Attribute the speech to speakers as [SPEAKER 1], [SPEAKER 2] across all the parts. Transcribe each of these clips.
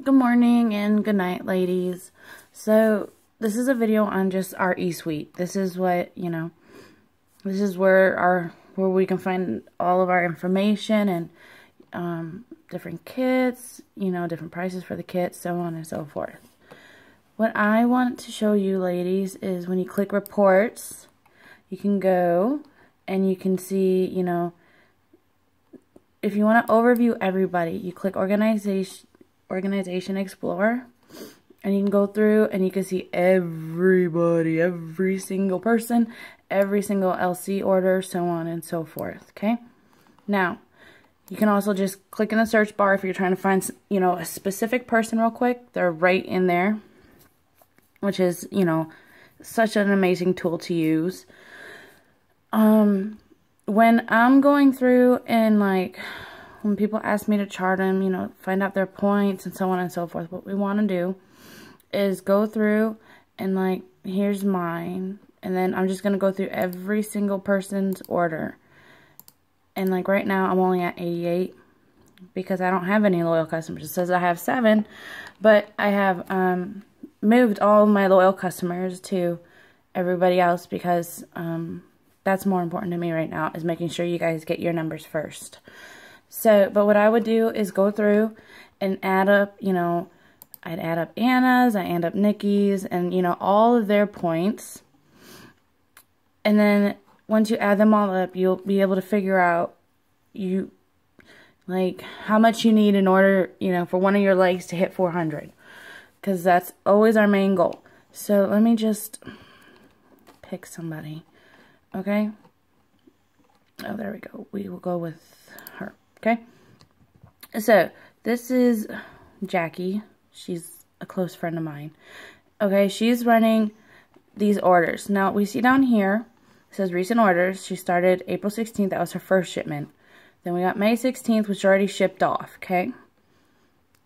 [SPEAKER 1] Good morning and good night, ladies. So this is a video on just our Esuite. This is what, this is where we can find all of our information and different kits, different prices for the kits, so on and so forth. What I want to show you, ladies, is when you click reports, you can go and you can see, if you want to overview everybody, you click Organization Explorer, and you can go through and you can see everybody, every single person, every single LC order, so on and so forth. Okay, now you can also just click in the search bar if you're trying to find a specific person real quick. They're right in there, which is such an amazing tool to use. When I'm going through and when people ask me to chart them, find out their points and so on and so forth, what we want to do is go through and here's mine, and then I'm just going to go through every single person's order. And right now I'm only at 88 because I don't have any loyal customers. It says I have 7, but I have moved all of my loyal customers to everybody else because that's more important to me right now, is making sure you guys get your numbers first. So, but what I would do is go through and add up, I'd add up Anna's, I add up Nikki's, and, all of their points. And then once you add them all up, you'll be able to figure out how much you need in order, for one of your legs to hit 400. Because that's always our main goal. So let me just pick somebody. Okay? Oh, there we go. We will go with her. Okay? So, this is Jackie. She's a close friend of mine. Okay, she's running these orders. Now, we see down here, it says recent orders. She started April 16th. That was her first shipment. Then we got May 16th, which already shipped off. Okay?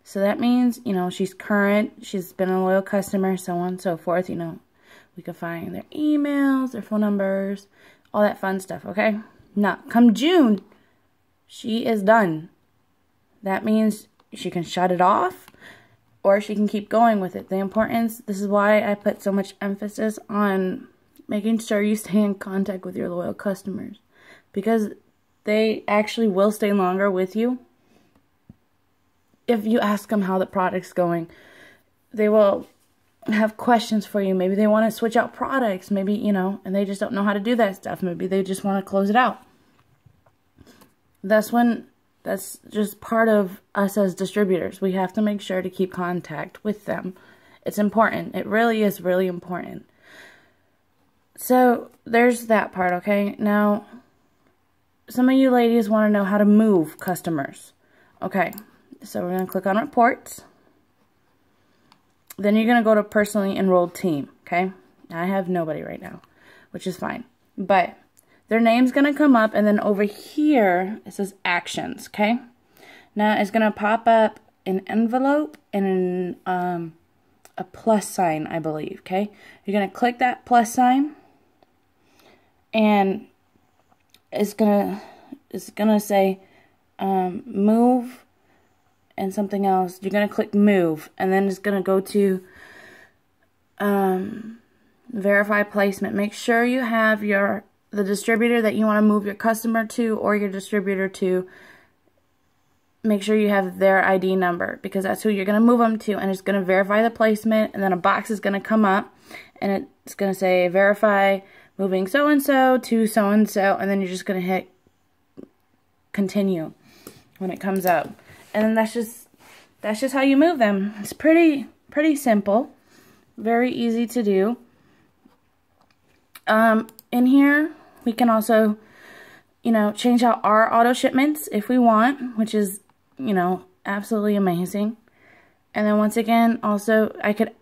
[SPEAKER 1] So, that means, she's current. She's been a loyal customer, so on and so forth. We can find their emails, their phone numbers, all that fun stuff, okay? Now, come June, she is done. That means she can shut it off, or she can keep going with it. The importance, this is why I put so much emphasis on making sure you stay in contact with your loyal customers, because they actually will stay longer with you. If you ask them how the product's going, they will have questions for you. Maybe they want to switch out products, maybe, and they just don't know how to do that stuff. Maybe they just want to close it out. That's just part of us as distributors. We have to make sure to keep contact with them. It's important. It really is really important. So there's that part, okay? Now, some of you ladies want to know how to move customers. Okay, so we're going to click on reports. Then you're going to go to personally enrolled team, okay? I have nobody right now, which is fine. But their name's going to come up, and then over here, it says actions, okay? Now, it's going to pop up an envelope and a plus sign, I believe, okay? You're going to click that plus sign, and it's going to say move and something else. You're going to click move, and then it's going to go to verify placement. Make sure you have the distributor that you want to move your customer to, or your distributor to. Make sure you have their ID number, because that's who you're going to move them to, and it's going to verify the placement, and then a box is going to come up, and it's going to say verify moving so-and-so to so-and-so, and then you're just going to hit continue when it comes up. And then that's just how you move them. It's pretty simple, very easy to do. In here, we can also, change out our auto shipments if we want, which is, absolutely amazing. And then once again, also, I could,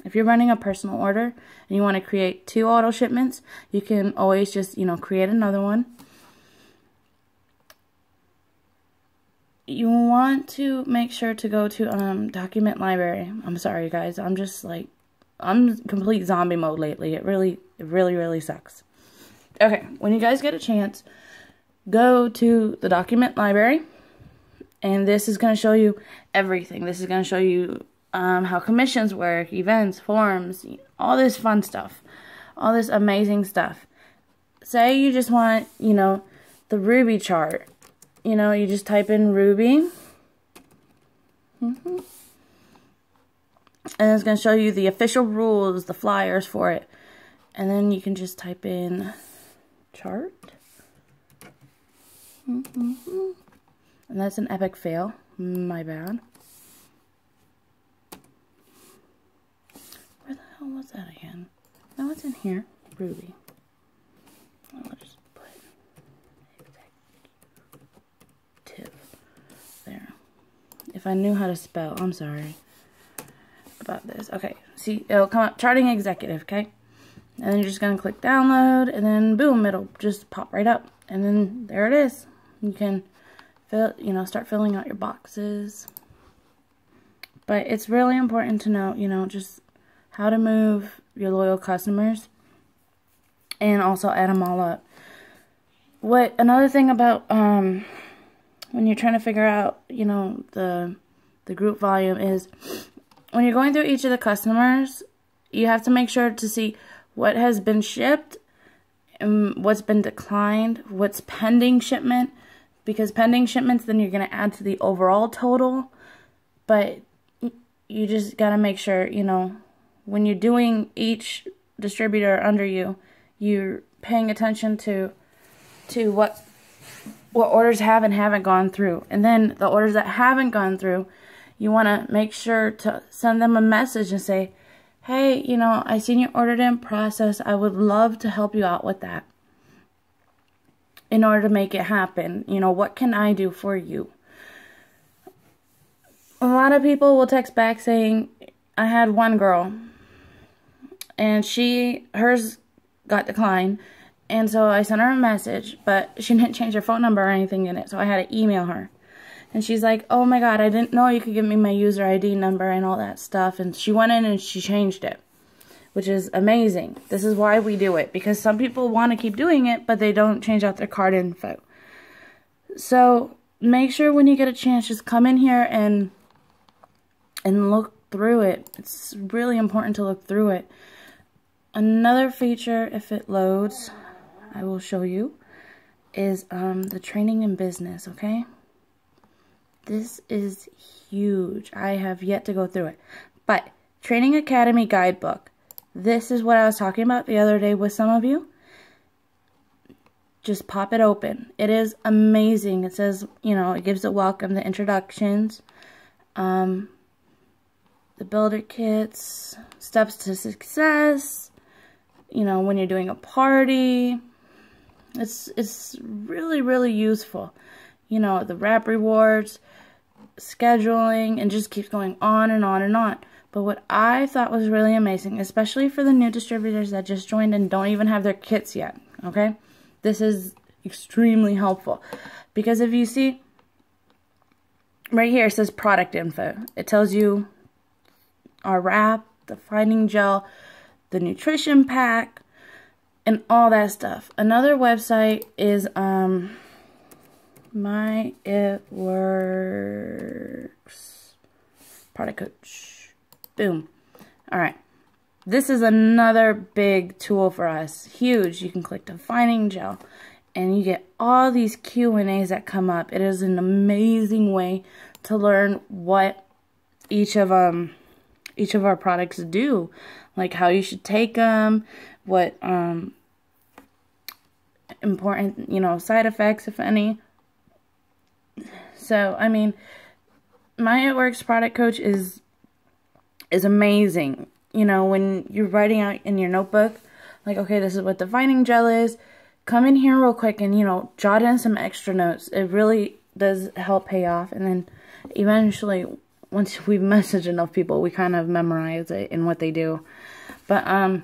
[SPEAKER 1] if you're running a personal order and you want to create 2 auto shipments, you can always just, create another one. You want to make sure to go to document library. I'm sorry, guys. I'm just I'm complete zombie mode lately. It really sucks. Okay, when you guys get a chance, go to the document library, And this is going to show you everything. This is going to show you how commissions work, events, forms, all this fun stuff, all this amazing stuff. Say you just want, you know, the Ruby chart. You know, you just type in Ruby. And it's going to show you the official rules, the flyers for it. And then you can just type in chart. And that's an epic fail. My bad. Where the hell was that again? No, it's in here. Ruby. I'll just put executive there. If I knew how to spell, I'm sorry about this. Okay, see, it'll come up, charting executive, okay? And then you're just gonna click download, and then boom, it'll just pop right up. And then there it is. You can fill, you know, start filling out your boxes. But it's really important to know, you know, just how to move your loyal customers and also add them all up. Another thing about when you're trying to figure out, you know, the group volume is when you're going through each of the customers, you have to make sure to see what has been shipped and what's been declined, what's pending shipment, because pending shipments, then you're going to add to the overall total. But you just got to make sure, you know, when you're doing each distributor under you, you're paying attention to what orders have and haven't gone through. And then the orders that haven't gone through, you want to make sure to send them a message and say, hey, you know, I seen your order in process. I would love to help you out with that in order to make it happen. You know, what can I do for you? A lot of people will text back saying, I had one girl and hers got declined. And so I sent her a message, but she didn't change her phone number or anything in it. So I had to email her. And she's like, oh my God, I didn't know you could give me my user ID number and all that stuff. And she went in and she changed it, which is amazing. This is why we do it, because some people want to keep doing it, but they don't change out their card info. So make sure when you get a chance, just come in here and look through it. It's really important to look through it. Another feature, if it loads, I will show you, is the training in business, okay? This is huge. I have yet to go through it. But Training Academy Guidebook. This is what I was talking about the other day with some of you. Just pop it open. It is amazing. It says, you know, it gives a welcome, the introductions, the builder kits, steps to success, you know, when you're doing a party. It's really, really useful. You know, the wrap rewards, scheduling, and just keeps going on and on and on. But what I thought was really amazing, especially for the new distributors that just joined and don't even have their kits yet, okay? This is extremely helpful. Because if you see, right here it says product info. It tells you our wrap, the finding gel, the nutrition pack, and all that stuff. Another website is My It Works Product Coach. Boom. Alright. This is another big tool for us. Huge. You can click the finding gel and you get all these Q&As that come up. It is an amazing way to learn what each of our products do. Like how you should take them, what important, you know, side effects, if any. So, I mean, My It Works Product Coach is amazing. You know, when you're writing out in your notebook, like, okay, this is what the finding gel is, come in here real quick and, you know, jot in some extra notes. It really does help pay off. And then eventually, once we've messaged enough people, we kind of memorize it and what they do. But,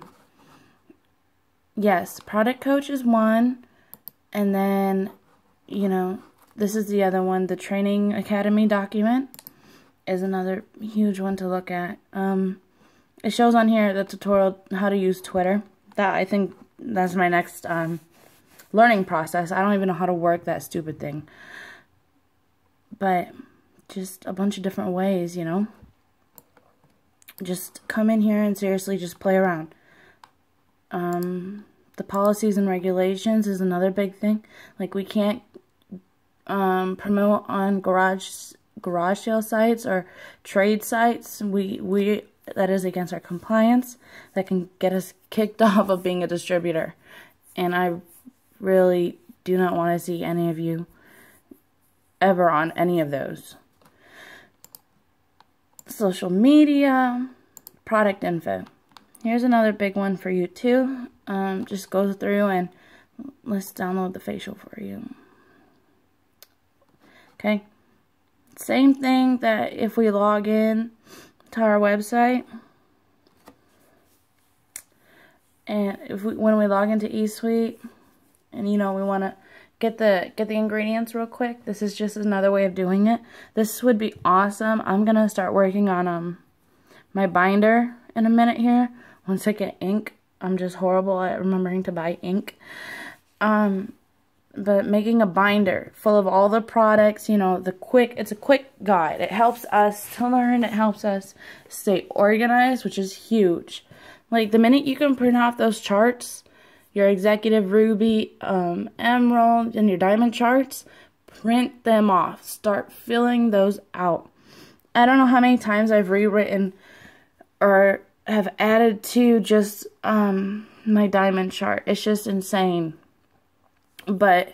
[SPEAKER 1] yes, Product Coach is one. And then, you know, this is the other one. The Training Academy document is another huge one to look at. It shows on here the tutorial how to use Twitter. That, I think, that's my next learning process. I don't even know how to work that stupid thing. but just a bunch of different ways, you know. Just come in here and seriously just play around. The policies and regulations is another big thing. Like, we can't promote on garage sale sites or trade sites. That is against our compliance. That can get us kicked off of being a distributor. And I really do not want to see any of you ever on any of those. Social media, product info. Here's another big one for you too. Just go through and let's download the facial for you. Okay. Same thing that if we log in to our website, and when we log into Esuite, and you know we want to get the ingredients real quick. This is just another way of doing it. This would be awesome. I'm gonna start working on my binder in a minute here. Once I get ink, I'm just horrible at remembering to buy ink. But making a binder full of all the products, you know, it's a quick guide. It helps us to learn. It helps us stay organized, which is huge. Like, the minute you can print off those charts, your executive ruby, emerald, and your diamond charts, print them off. Start filling those out. I don't know how many times I've rewritten or have added to just my diamond chart. It's just insane. But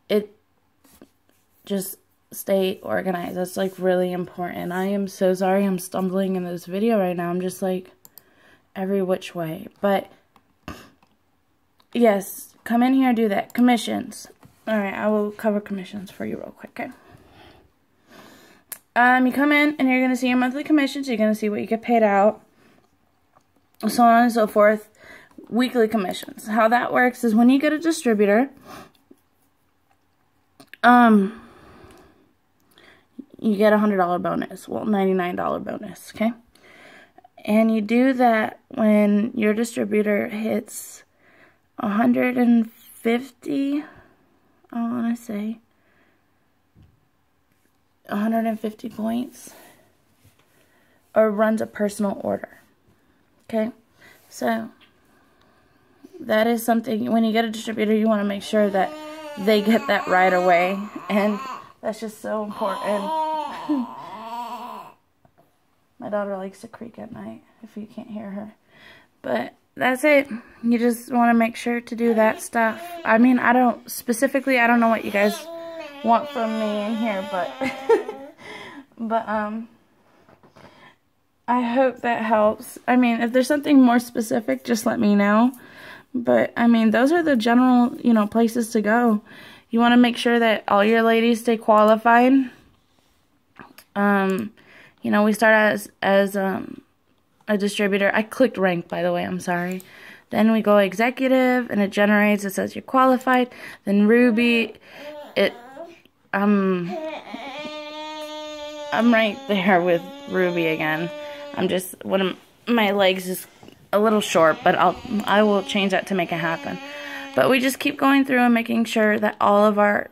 [SPEAKER 1] it just stay organized. That's like really important. I am so sorry I'm stumbling in this video right now. I'm just like every which way. But yes, come in here and do that. Commissions. Alright, I will cover commissions for you real quick, okay? You come in and you're going to see your monthly commissions. You're going to see what you get paid out. So on and so forth. Weekly commissions. How that works is when you get a distributor, you get a $100 bonus. Well, $99 bonus, okay? And you do that when your distributor hits 150, I want to say 150 points, or runs a personal order. Okay, so that is something, when you get a distributor, you want to make sure that they get that right away, and that's just so important. My daughter likes to creak at night, if you can't hear her. But that's it. You just want to make sure to do that stuff. I mean, I don't know what you guys want from me in here, but I hope that helps. I mean, if there's something more specific, just let me know. But I mean, those are the general, you know, places to go. You want to make sure that all your ladies stay qualified. You know, we start as a distributor. I clicked rank, by the way, I'm sorry. Then we go executive, and it generates, it says you're qualified. Then ruby, I'm right there with ruby again. One of my legs is a little short, but I will change that to make it happen. But we just keep going through and making sure that all of our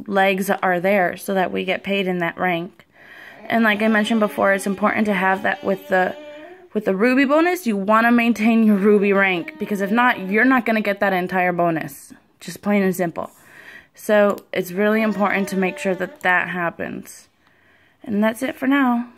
[SPEAKER 1] legs are there so that we get paid in that rank. And like I mentioned before, it's important to have that with the ruby bonus. You want to maintain your ruby rank, because if not, you're not going to get that entire bonus. Just plain and simple. So it's really important to make sure that that happens. And that's it for now.